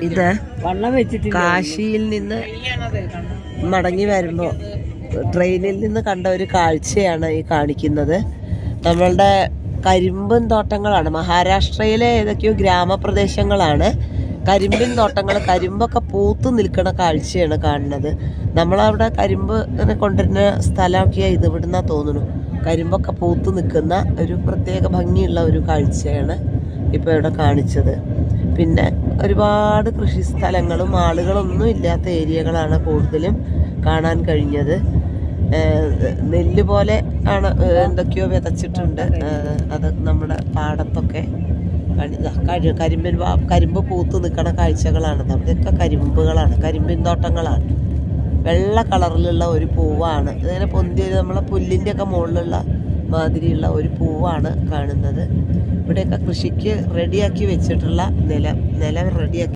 ഇത് കാശിയിൽ നിന്ന് മടങ്ങി വരുമ്പോൾ ട്രെയിനിൽ നിന്ന് കണ്ട ഒരു കാഴ്ചയാണ് ഈ കാണിക്കുന്നത്. നമ്മളുടെ കരിമ്പിൻ തോട്ടങ്ങളാണ്. മഹാരാഷ്ട്രയിലെ ഏതൊക്കെയോ ഗ്രാമപ്രദേശങ്ങളാണ്. കരിമ്പിൻ തോട്ടങ്ങൾ, കരിമ്പൊക്കെ പൂത്ത് നിൽക്കുന്ന കാഴ്ചയാണ് കാണുന്നത്. നമ്മളവിടെ കരിമ്പ് ഇങ്ങനെ കൊണ്ടുവരുന്ന സ്ഥലമൊക്കെയാണ് ഇത്. ഇവിടുന്ന് തോന്നുന്നു കരിമ്പൊക്കെ പൂത്ത് നിൽക്കുന്ന ഒരു പ്രത്യേക ഭംഗിയുള്ള ഒരു കാഴ്ചയാണ് ഇപ്പോൾ ഇവിടെ കാണിച്ചത്. പിന്നെ ഒരുപാട് കൃഷി സ്ഥലങ്ങളും ആളുകളൊന്നും ഇല്ലാത്ത ഏരിയകളാണ് കൂടുതലും കാണാൻ കഴിഞ്ഞത്. നെല്ല് പോലെ ആണ് എന്തൊക്കെയോ വിതച്ചിട്ടുണ്ട്. അത് നമ്മുടെ പാടത്തൊക്കെ കരിമ്പ് പൂത്ത് നിൽക്കുന്ന കാഴ്ചകളാണ്. അവിടെയൊക്കെ കരിമ്പുകളാണ്, കരിമ്പിൻ തോട്ടങ്ങളാണ്. വെള്ള കളറിലുള്ള ഒരു പൂവാണ്. ഇങ്ങനെ പൊന്തി നമ്മളെ പുല്ലിൻ്റെ ഒക്കെ മുകളിലുള്ള മാതിരിയുള്ള ഒരു പൂവാണ് കാണുന്നത്. ഇവിടെയൊക്കെ കൃഷിക്ക് റെഡിയാക്കി വെച്ചിട്ടുള്ള നിലം റെഡിയാക്കി